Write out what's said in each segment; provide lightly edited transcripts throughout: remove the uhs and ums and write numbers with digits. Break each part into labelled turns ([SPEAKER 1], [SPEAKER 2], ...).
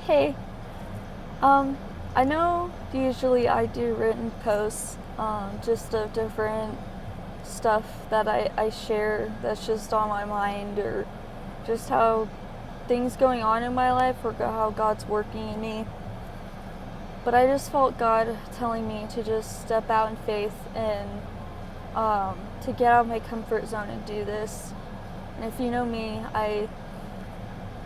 [SPEAKER 1] Hey, um, I know usually I do written posts, just of different stuff that I share that's just on my mind, or just how things going on in my life, or how God's working in me. But I just felt God telling me to just step out in faith and to get out of my comfort zone and do this. And if you know me, I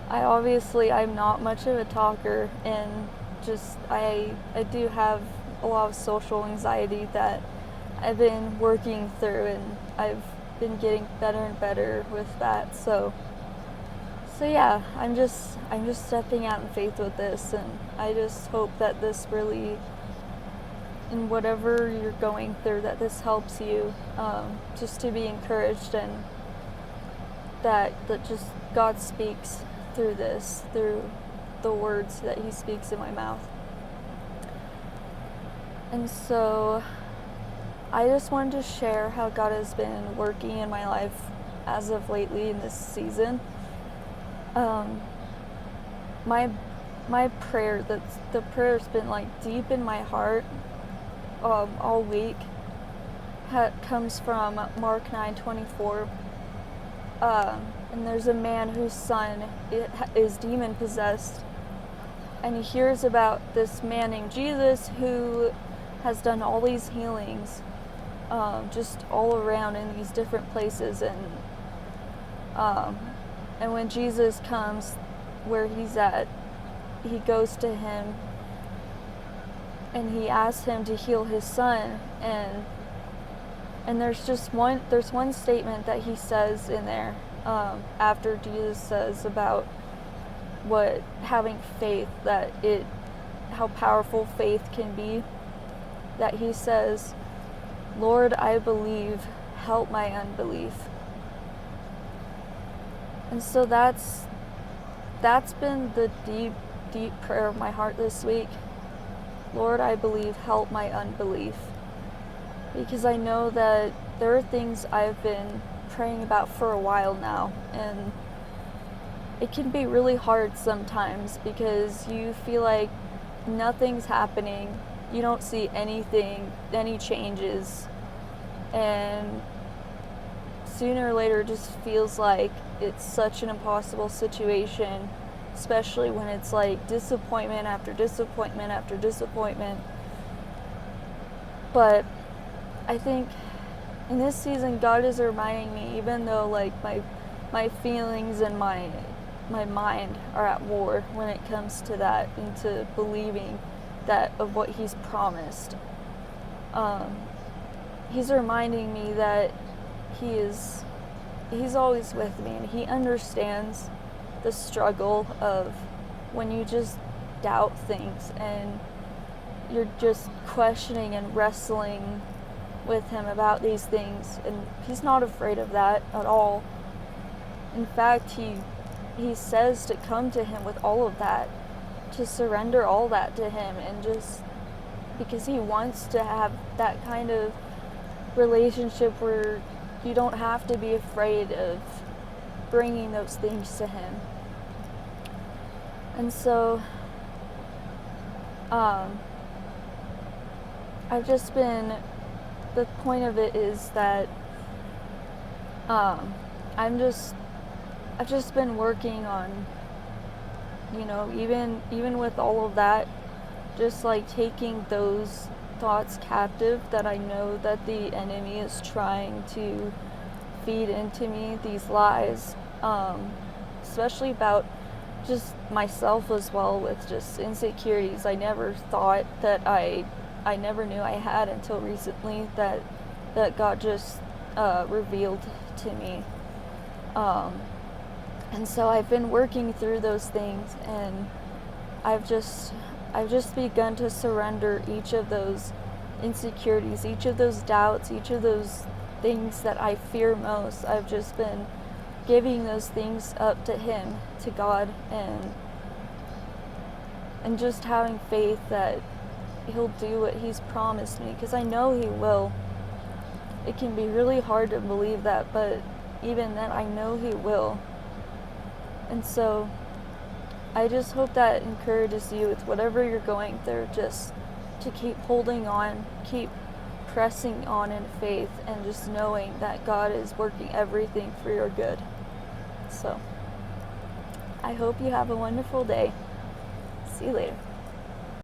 [SPEAKER 1] obviously I'm not much of a talker, and just I do have a lot of social anxiety that I've been working through, and I've been getting better and better with that. So yeah, I'm just stepping out in faith with this, and I just hope that this really, in whatever you're going through, that this helps you, just to be encouraged, and that just God speaks through this, through the words that He speaks in my mouth. And so I just wanted to share how God has been working in my life as of lately in this season. My my prayer, the prayer's been like deep in my heart, all week, comes from Mark 9:24. And there's a man whose son is demon possessed, and he hears about this man named Jesus who has done all these healings, just all around in these different places. And when Jesus comes where he's at, he goes to him and he asks him to heal his son. And there's one statement that he says in there, after Jesus says about what having faith, how powerful faith can be, that he says, "Lord, I believe, help my unbelief." And so that's been the deep prayer of my heart this week. Lord, I believe, help my unbelief. Because I know that there are things I've been praying about for a while now, and it can be really hard sometimes because you feel like nothing's happening, you don't see anything, any changes, and sooner or later it just feels like it's such an impossible situation, especially when it's like disappointment after disappointment after disappointment. But I think in this season, God is reminding me, even though like my feelings and my mind are at war when it comes to that, into believing that of what He's promised, He's reminding me that He's always with me, and He understands the struggle of when you just doubt things and you're just questioning and wrestling with Him about these things. And He's not afraid of that at all. In fact, He says to come to Him with all of that, to surrender all that to Him, and just because He wants to have that kind of relationship where you don't have to be afraid of bringing those things to Him. And so I've just been, the point of it is that I've just been working on, even with all of that, just like taking those thoughts captive that I know that the enemy is trying to feed into me, these lies, especially about just myself as well, with just insecurities I never thought that I never knew I had until recently, that God just revealed to me. And so I've been working through those things, and I've just begun to surrender each of those insecurities, each of those doubts, each of those things that I fear most. I've just been giving those things up to Him, to God, and just having faith that He'll do what He's promised me, because I know He will. It can be really hard to believe that, but even then I know He will. And so I just hope that encourages you with whatever you're going through, just to keep holding on, keep pressing on in faith, and just knowing that God is working everything for your good. So, I hope you have a wonderful day. See you later.